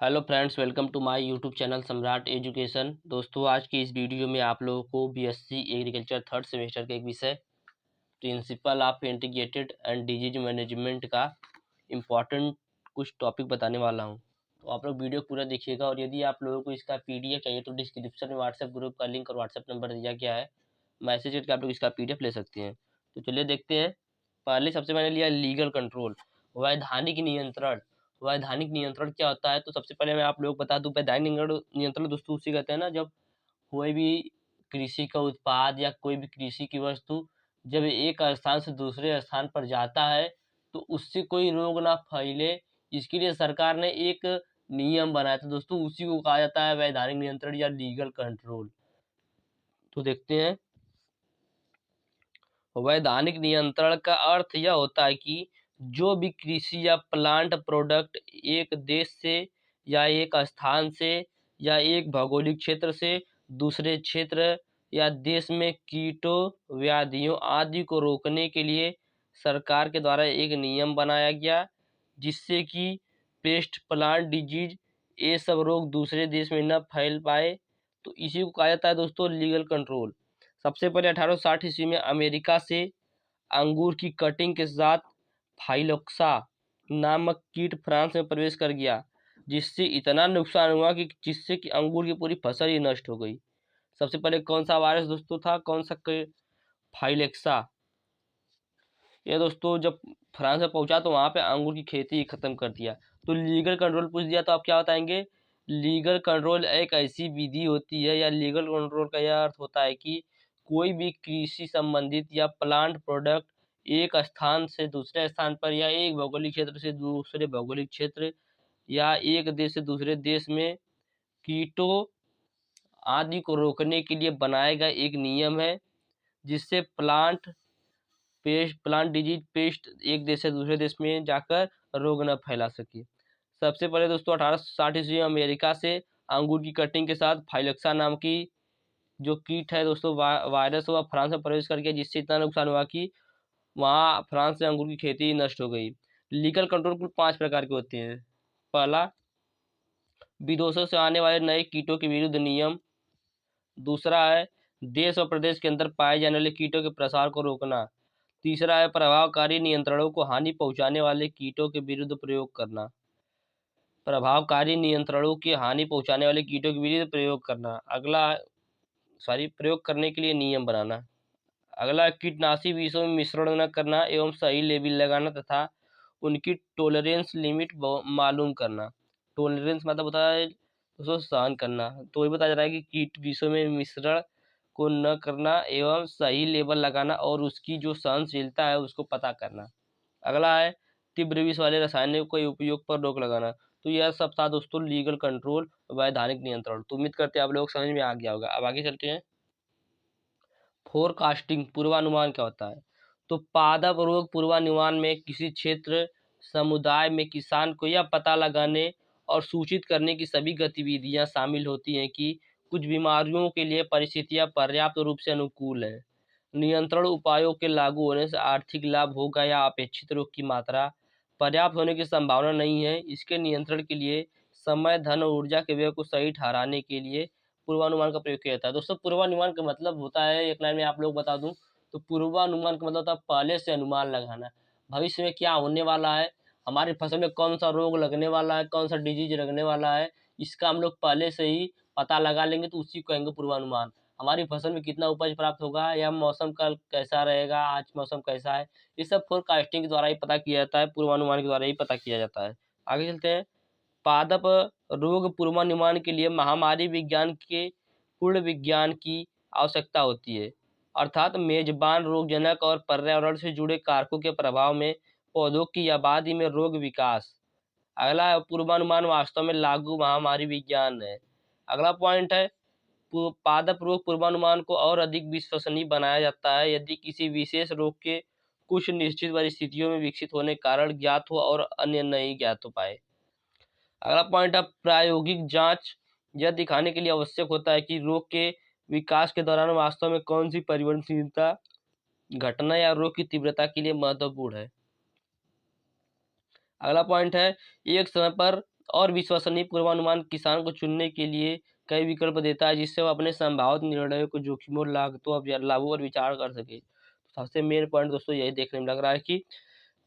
Hello friends, welcome to my YouTube channel Samrat education. दोस्तों, आज की इस वीडियो में आप लोगों को बीएससी एग्रीकल्चर थर्ड सेमेस्टर के एक विषय principle of integrated and disease management का इम्पॉर्टेंट कुछ टॉपिक बताने वाला हूं। तो आप लोग वीडियो पूरा देखिएगा, और यदि आप लोगों को इसका पीडीएफ चाहिए तो डिस्क्रिप्शन में व्हाट्सएप ग्रुप का लिंक और व्हाट्सएप नंबर दिया गया है। मैसेज करके आप लोग इसका पीडीएफ ले सकते हैं। तो चलिए देखते हैं। पहले सबसे मैंने लिया लीगल कंट्रोल, वैधानिक नियंत्रण। वैधानिक नियंत्रण क्या होता है? तो सबसे पहले मैं आप लोग बता दूं, वैधानिक नियंत्रण दोस्तों उसी कहते हैं ना, जब कोई भी कृषि का उत्पाद या कोई भी कृषि की वस्तु जब एक स्थान से दूसरे स्थान पर जाता है तो उससे कोई रोग ना फैले, इसके लिए सरकार ने एक नियम बनाया था दोस्तों। उसी को कहा जाता है वैधानिक नियंत्रण या लीगल कंट्रोल। तो देखते हैं। वैधानिक नियंत्रण का अर्थ यह होता है कि जो भी कृषि या प्लांट प्रोडक्ट एक देश से या एक स्थान से या एक भौगोलिक क्षेत्र से दूसरे क्षेत्र या देश में कीटों, व्याधियों आदि को रोकने के लिए सरकार के द्वारा एक नियम बनाया गया, जिससे कि पेस्ट, प्लांट डिजीज ये सब रोग दूसरे देश में न फैल पाए। तो इसी को कहा जाता है दोस्तों लीगल कंट्रोल। सबसे पहले 1860 ईस्वी में अमेरिका से अंगूर की कटिंग के साथ फाइलोक्सा नामक कीट फ्रांस में प्रवेश कर गया, जिससे इतना नुकसान हुआ कि जिससे कि अंगूर की पूरी फसल ही नष्ट हो गई। सबसे पहले कौन सा वायरस दोस्तों था? कौन सा? फाइलेक्सा। ये दोस्तों जब फ्रांस में पहुंचा तो वहां पे अंगूर की खेती ही खत्म कर दिया। तो लीगल कंट्रोल पूछ दिया तो आप क्या बताएंगे? लीगल कंट्रोल एक ऐसी विधि होती है, या लीगल कंट्रोल का यह अर्थ होता है कि कोई भी कृषि संबंधित या प्लांट प्रोडक्ट एक स्थान से दूसरे स्थान पर या एक भौगोलिक क्षेत्र से दूसरे भौगोलिक क्षेत्र या एक देश से दूसरे देश में कीटों आदि को रोकने के लिए बनाया गया एक नियम है, जिससे प्लांट डिजीज पेस्ट एक देश से दूसरे देश में जाकर रोग न फैला सके। सबसे पहले दोस्तों 1860 ईस्वी में अमेरिका से अंगूर की कटिंग के साथ फाइलेक्सा नाम की जो कीट है दोस्तों, वायरस हुआ फ्रांस में प्रवेश कर गया, जिससे इतना नुकसान हुआ कि वहाँ फ्रांस से अंगूर की खेती नष्ट हो गई। लीगल कंट्रोल कुल 5 प्रकार के होते हैं। पहला, विदेशों से आने वाले नए कीटों के विरुद्ध नियम। दूसरा है, देश और प्रदेश के अंदर पाए जाने वाले कीटों के प्रसार को रोकना। तीसरा है, प्रभावकारी नियंत्रणों को हानि पहुंचाने वाले कीटों के विरुद्ध प्रयोग करना। प्रभावकारी नियंत्रणों की हानि पहुंचाने वाले कीटों के विरुद्ध प्रयोग करना। प्रयोग करने के लिए नियम बनाना। अगला, कीटनाशी विषयों में मिश्रण न करना एवं सही लेबल लगाना तथा उनकी टॉलरेंस लिमिट मालूम करना। टॉलरेंस मतलब होता है उसको सहन करना। तो ये बताया जा रहा है कि कीट विषयों में मिश्रण को न करना एवं सही लेबल लगाना और उसकी जो सहनशीलता है उसको पता करना। अगला है, तीव्र विष वाले रसायनों के उपयोग पर रोक लगाना। तो यह सब था दोस्तों लीगल कंट्रोल, वैधानिक नियंत्रण। तो उम्मीद करते हैं आप लोग समझ में आ गया होगा। अब आगे चलते हैं। फोरकास्टिंग, पूर्वानुमान क्या होता है? तो पादप रोग पूर्वानुमान में किसी क्षेत्र समुदाय में किसान को यह पता लगाने और सूचित करने की सभी गतिविधियां शामिल होती हैं कि कुछ बीमारियों के लिए परिस्थितियां पर्याप्त रूप से अनुकूल हैं। नियंत्रण उपायों के लागू होने से आर्थिक लाभ होगा या अपेक्षित रोग की मात्रा पर्याप्त होने की संभावना नहीं है। इसके नियंत्रण के लिए समय, धन और ऊर्जा के व्यय को सही ठहराने के लिए पूर्वानुमान का प्रयोग किया जाता है। दोस्तों, पूर्वानुमान का मतलब होता है, एक लाइन में आप लोग बता दूं, तो पूर्वानुमान का मतलब होता है पहले से अनुमान लगाना। भविष्य में क्या होने वाला है, हमारी फसल में कौन सा रोग लगने वाला है, कौन सा डिजीज लगने वाला है, इसका हम लोग पहले से ही पता लगा लेंगे, तो उसी को कहेंगे पूर्वानुमान। हमारी फसल में कितना उपज प्राप्त होगा या मौसम कल कैसा रहेगा, आज मौसम कैसा है, ये सब फोरकास्टिंग के द्वारा ही पता किया जाता है, पूर्वानुमान के द्वारा ही पता किया जाता है। आगे चलते हैं। पादप रोग पूर्वानुमान के लिए महामारी विज्ञान के पूर्ण विज्ञान की आवश्यकता होती है, अर्थात मेजबान रोगजनक और पर्यावरण से जुड़े कारकों के प्रभाव में पौधों की आबादी में रोग विकास। अगला, पूर्वानुमान वास्तव में लागू महामारी विज्ञान है। अगला पॉइंट है, पादप रोग पूर्वानुमान को और अधिक विश्वसनीय बनाया जाता है यदि किसी विशेष रोग के कुछ निश्चित परिस्थितियों में विकसित होने के कारण ज्ञात हो और अन्य नहीं ज्ञात हो पाए। अगला पॉइंट है, प्रायोगिक जांच। यह दिखाने के लिए आवश्यक होता है कि रोग के विकास के दौरान वास्तव में कौन सी परिवर्तनशीलता घटना या रोग की तीव्रता के लिए महत्वपूर्ण है। अगला पॉइंट है, एक समय पर और विश्वसनीय पूर्वानुमान किसान को चुनने के लिए कई विकल्प देता है, जिससे वो अपने संभावित निर्णयों को जोखिमों, लागतों और लाभों पर विचार कर सके। तो सबसे मेन पॉइंट दोस्तों यही देखने में लग रहा है कि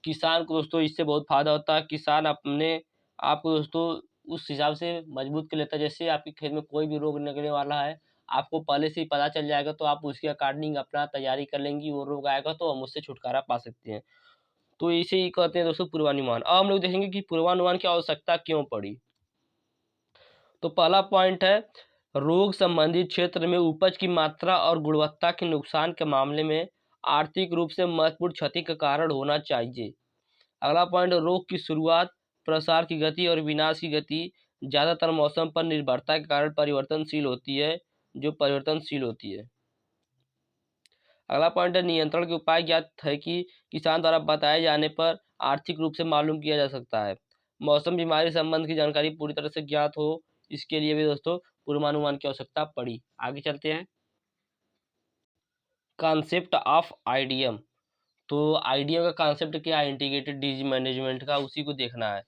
किसान को दोस्तों इससे बहुत फायदा होता है। किसान अपने आप को दोस्तों उस हिसाब से मजबूत कर लेता है। जैसे आपके खेत में कोई भी रोग लगने वाला है, आपको पहले से ही पता चल जाएगा, तो आप उसके अकॉर्डिंग अपना तैयारी कर लेंगी। वो रोग आएगा तो हम उससे छुटकारा पा सकते हैं। तो इसे ही कहते हैं दोस्तों पूर्वानुमान। अब हम लोग देखेंगे कि पूर्वानुमान की आवश्यकता क्यों पड़ी। तो पहला पॉइंट है, रोग संबंधित क्षेत्र में उपज की मात्रा और गुणवत्ता के नुकसान के मामले में आर्थिक रूप से महत्वपूर्ण क्षति का कारण होना चाहिए। अगला पॉइंट, रोग की शुरुआत, प्रसार की गति और विनाश की गति ज़्यादातर मौसम पर निर्भरता के कारण परिवर्तनशील होती है, जो परिवर्तनशील होती है। अगला पॉइंट है, नियंत्रण के उपाय ज्ञात है कि किसान द्वारा बताए जाने पर आर्थिक रूप से मालूम किया जा सकता है। मौसम बीमारी संबंध की जानकारी पूरी तरह से ज्ञात हो, इसके लिए भी दोस्तों पूर्वानुमान की आवश्यकता पड़ी। आगे चलते हैं, कॉन्सेप्ट ऑफ आईडीएम। तो आईडीएम का कॉन्सेप्ट क्या है? इंटीग्रेटेड डिजीज मैनेजमेंट का, उसी को देखना है।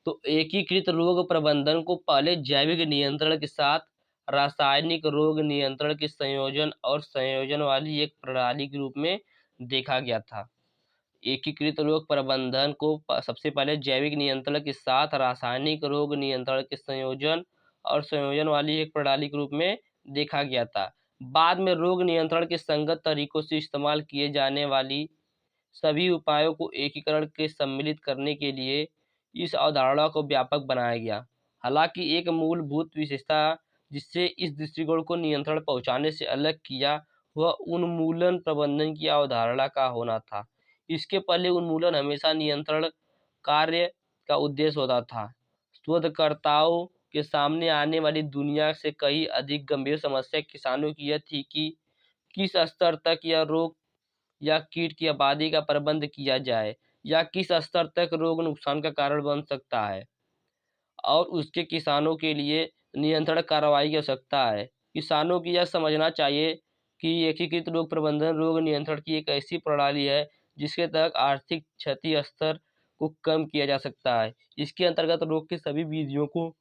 तो एकीकृत रोग प्रबंधन को पहले जैविक नियंत्रण के साथ रासायनिक रोग नियंत्रण के संयोजन और संयोजन वाली एक प्रणाली के रूप में देखा गया था। एकीकृत रोग प्रबंधन को सबसे पहले जैविक नियंत्रण के साथ रासायनिक रोग नियंत्रण के संयोजन और संयोजन वाली एक प्रणाली के रूप में देखा गया था। बाद में रोग नियंत्रण के संगत तरीकों से इस्तेमाल किए जाने वाली सभी उपायों को एकीकरण के सम्मिलित करने के लिए इस अवधारणा को व्यापक बनाया गया। हालांकि एक मूलभूत विशेषता जिससे इस दृष्टिकोण को नियंत्रण पहुंचाने से अलग किया, वह उन्मूलन प्रबंधन की अवधारणा का होना था। इसके पहले उन्मूलन हमेशा नियंत्रण कार्य का उद्देश्य होता था। शोधकर्ताओं के सामने आने वाली दुनिया से कहीं अधिक गंभीर समस्या किसानों की यह थी कि किस स्तर तक यह रोग या कीट की आबादी का प्रबंध किया जाए, या किस स्तर तक रोग नुकसान का कारण बन सकता है, और उसके किसानों के लिए नियंत्रण कार्रवाई की आवश्यकता है। किसानों को यह समझना चाहिए कि एकीकृत रोग प्रबंधन रोग नियंत्रण की एक ऐसी प्रणाली है जिसके तहत आर्थिक क्षति स्तर को कम किया जा सकता है। इसके अंतर्गत रोग की सभी विधियों को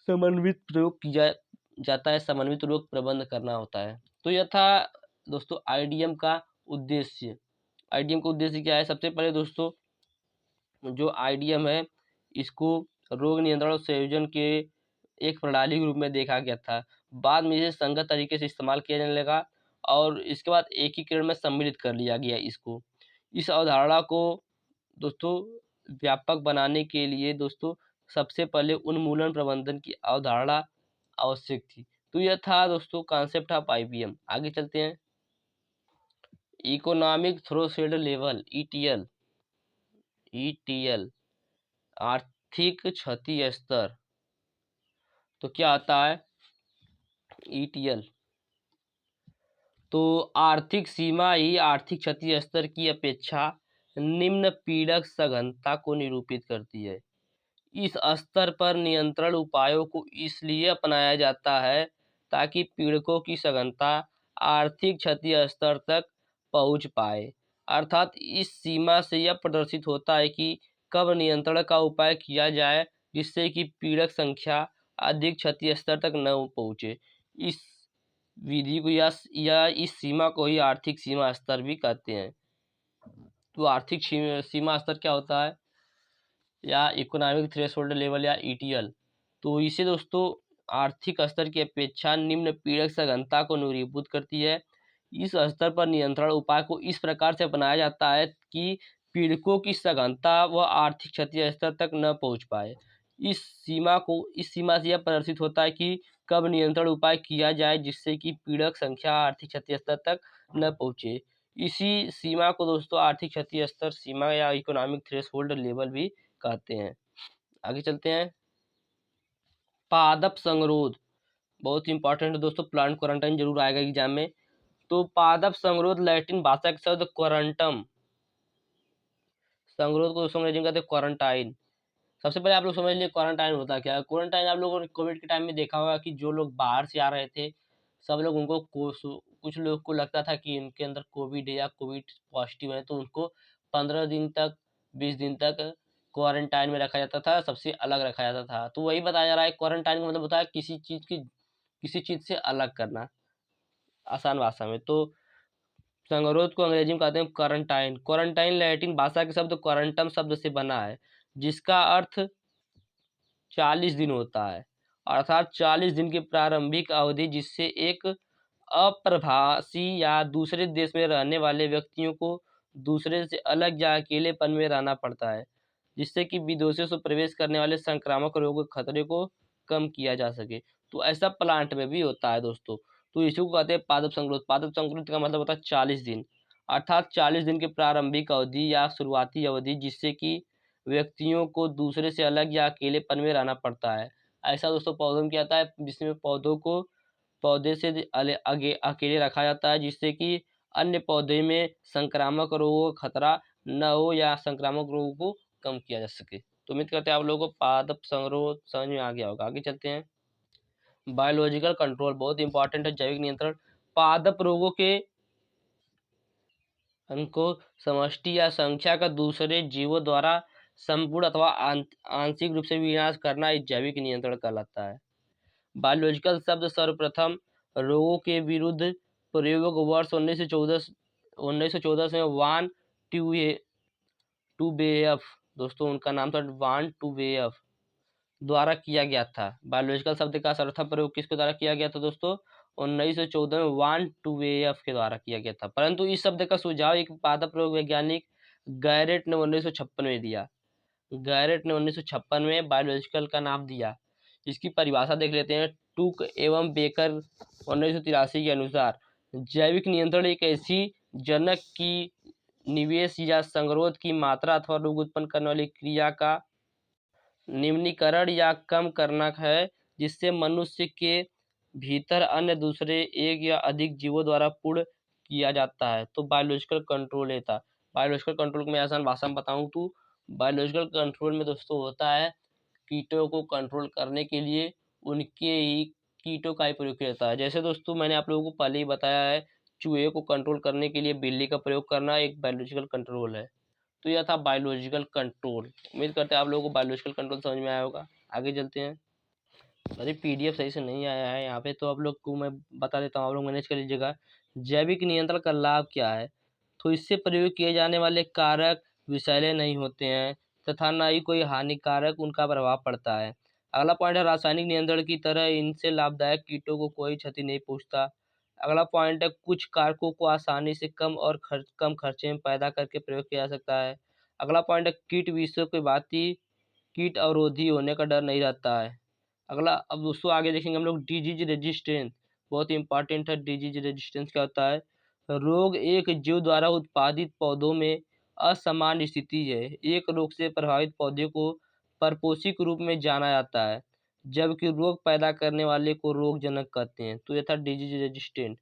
समन्वित प्रयोग किया जाता है, समन्वित रोग प्रबंध करना होता है। तो यह था दोस्तों आईडीएम का उद्देश्य। आईडीएम का उद्देश्य क्या है? सबसे पहले दोस्तों जो आईडीएम है, इसको रोग नियंत्रण और संयोजन के एक प्रणाली के रूप में देखा गया था। बाद में इसे संगत तरीके से इस्तेमाल किया जाने लगा और इसके बाद एकीकरण में सम्मिलित कर लिया गया इसको। इस अवधारणा को दोस्तों व्यापक बनाने के लिए दोस्तों सबसे पहले उन्मूलन प्रबंधन की अवधारणा आवश्यक थी। तो यह था दोस्तों कॉन्सेप्ट ऑफ आईबीएम। आगे चलते हैं, economic threshold level ETL. ETL आर्थिक क्षति स्तर। तो क्या आता है ईटीएल? तो आर्थिक सीमा ही आर्थिक क्षति स्तर की अपेक्षा निम्न पीड़क सघनता को निरूपित करती है। इस स्तर पर नियंत्रण उपायों को इसलिए अपनाया जाता है ताकि पीड़कों की सघनता आर्थिक क्षति स्तर तक पहुंच पाए। अर्थात इस सीमा से यह प्रदर्शित होता है कि कब नियंत्रण का उपाय किया जाए जिससे कि पीड़क संख्या अधिक क्षति स्तर तक न पहुंचे। इस विधि को या इस सीमा को ही आर्थिक सीमा स्तर भी कहते हैं। तो आर्थिक सीमा स्तर क्या होता है, या इकोनॉमिक थ्रेशोल्ड लेवल या ईटीएल? तो इसे दोस्तों आर्थिक स्तर की अपेक्षा निम्न पीड़क सघनता को निरूपित करती है। इस स्तर पर नियंत्रण उपाय को इस प्रकार से अपनाया जाता है कि पीड़कों की सघनता व आर्थिक क्षति स्तर तक न पहुंच पाए। इस सीमा से यह प्रदर्शित होता है कि कब नियंत्रण उपाय किया जाए जिससे कि पीड़क संख्या आर्थिक क्षति स्तर तक न पहुंचे। इसी सीमा को दोस्तों आर्थिक क्षति स्तर सीमा या इकोनॉमिक थ्रेशोल्ड लेवल भी कहते हैं। आगे चलते हैं, पादप संगरोध बहुत इंपॉर्टेंट है दोस्तों, प्लांट क्वारंटाइन जरूर आएगा एग्जाम में। तो पादप संगरोध लैटिन भाषा के शब्द क्वारंटम, संगरोध को दोस्तों अंग्रेजी में कहते हैं क्वारंटाइन। सबसे पहले आप लोग समझ लिए क्वारंटाइन होता क्या है। क्वारंटाइन आप लोगों ने कोविड के टाइम में देखा होगा कि जो लोग बाहर से आ रहे थे, सब लोग उनको कुछ लोग को लगता था कि इनके अंदर कोविड है या कोविड पॉजिटिव है, तो उनको 15 दिन तक 20 दिन तक क्वारंटाइन में रखा जाता था, सबसे अलग रखा जाता था। तो वही बताया जा रहा है, क्वारंटाइन का मतलब होता है किसी चीज़ से अलग करना, आसान भाषा में। तो संगरोध को अंग्रेजी में कहते हैं क्वारंटाइन। क्वारंटाइन लैटिन भाषा के शब्द क्वारंटम शब्द से बना है, जिसका अर्थ 40 दिन होता है, अर्थात 40 दिन की प्रारंभिक अवधि जिससे एक अप्रवासी या दूसरे देश में रहने वाले व्यक्तियों को दूसरे से अलग या अकेलेपन में रहना पड़ता है, जिससे कि विदेशों से प्रवेश करने वाले संक्रामक रोगों के खतरे को कम किया जा सके। तो ऐसा प्लांट में भी होता है दोस्तों। तो इसी को कहते हैं पादप संक्रोध। पादप संक्रोध का मतलब होता है 40 दिन, अर्थात 40 दिन की प्रारंभिक अवधि या शुरुआती अवधि जिससे कि व्यक्तियों को दूसरे से अलग या अकेलेपन में रहना पड़ता है। ऐसा दोस्तों पौधों में क्या होता है, जिसमें पौधों को पौधे से आगे अकेले रखा जाता है, जिससे कि अन्य पौधे में संक्रामक रोगों का खतरा न हो या संक्रामक रोगों को कम किया जा सके। तो उम्मीद करते हैं आप लोगों को पादप संक्रोध समझ में आ गया होगा। आगे चलते हैं। बायोलॉजिकल कंट्रोल बहुत इंपॉर्टेंट है। जैविक नियंत्रण पादप रोगों के उनको समष्टि या संख्या का दूसरे जीवों द्वारा संपूर्ण अथवा आंशिक रूप से विनाश करना एक जैविक नियंत्रण कहलाता है। बायोलॉजिकल शब्द सर्वप्रथम रोगों के विरुद्ध प्रयोग वर्ष 1914 में वान टूबेएफ, दोस्तों उनका नाम था वान टूबेएफ, द्वारा किया गया था। बायोलॉजिकल शब्द का सर्वप्रथम प्रयोग किसके द्वारा किया गया था दोस्तों? 1914 में वान टूबेएफ के द्वारा किया गया था। परंतु इस शब्द का सुझाव एक पादप रोग वैज्ञानिक गैरेट ने 1956 में दिया। गैरेट ने 1956 में बायोलॉजिकल का नाम दिया। इसकी परिभाषा देख लेते हैं। टूक एवं बेकर 1983 के अनुसार जैविक नियंत्रण एक ऐसी जनक की निवेश या संगरोध की मात्रा अथवा रोग उत्पन्न करने वाली क्रिया का निम्नीकरण या कम करना है, जिससे मनुष्य के भीतर अन्य दूसरे एक या अधिक जीवों द्वारा पूर्ण किया जाता है। तो बायोलॉजिकल कंट्रोल ये था। बायोलॉजिकल कंट्रोल को मैं आसान भाषा में बताऊं तो बायोलॉजिकल कंट्रोल में दोस्तों होता है कीटों को कंट्रोल करने के लिए उनके ही कीटों का ही प्रयोग किया जाता है। जैसे दोस्तों मैंने आप लोगों को पहले ही बताया है, चूहे को कंट्रोल करने के लिए बिल्ली का प्रयोग करना एक बायोलॉजिकल कंट्रोल है। तो यह था बायोलॉजिकल कंट्रोल। उम्मीद करते हैं आप लोगों को बायोलॉजिकल कंट्रोल समझ में आया होगा। आगे चलते हैं। अरे पीडीएफ सही से नहीं आया है यहाँ पे, तो आप लोग को मैं बता देता हूँ, आप लोग मैनेज कर लीजिएगा। जैविक नियंत्रण का लाभ क्या है? तो इससे प्रयोग किए जाने वाले कारक विषैले नहीं होते हैं तथा न ही कोई हानिकारक उनका प्रभाव पड़ता है। अगला पॉइंट है रासायनिक नियंत्रण की तरह इनसे लाभदायक कीटों को कोई क्षति नहीं पहुंचता। अगला पॉइंट है कुछ कारकों को आसानी से कम खर्चे में पैदा करके प्रयोग किया जा सकता है। अगला पॉइंट है कीट विषयों की भांति कीट अवरोधी होने का डर नहीं रहता है। अगला अब दोस्तों आगे देखेंगे हम लोग डिजीज रेजिस्टेंस, बहुत इंपॉर्टेंट है। डिजीज रेजिस्टेंस क्या होता है? रोग एक जीव द्वारा उत्पादित पौधों में असामान्य स्थिति है। एक रोग से प्रभावित पौधे को परपोषिक रूप में जाना जाता है, जबकि रोग पैदा करने वाले को रोगजनक कहते हैं। तो यह था डिजीज रेजिस्टेंट।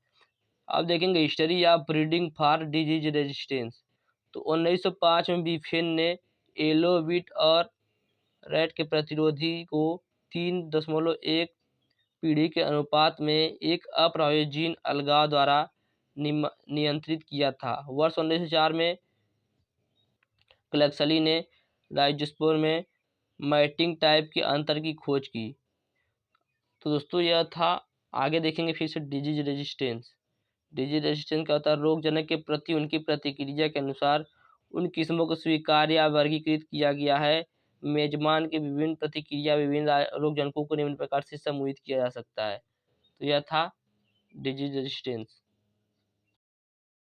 अब देखेंगे हिस्ट्री या ब्रीडिंग फॉर डिजीज रेजिस्टेंस। तो 1905 में बीफेन ने एलोविट और रैट के प्रतिरोधी को 3.1 पीढ़ी के अनुपात में एक अप्रभावित जीन अलगाव द्वारा नियंत्रित किया था। वर्ष 1904 में क्लैक्सली ने राइजोस्पोर में मैटिंग टाइप के अंतर की खोज की। तो दोस्तों यह था। आगे देखेंगे फिर से डिजीज रेजिस्टेंस। डिजीज रेजिस्टेंस क्या होता है? रोगजनक के प्रति उनकी प्रतिक्रिया के अनुसार उन किस्मों को स्वीकार या वर्गीकृत किया गया है। मेजबान की विभिन्न प्रतिक्रिया विभिन्न रोगजनकों को निम्न प्रकार से समूहित किया जा सकता है। तो यह था डिजीज रेजिस्टेंस।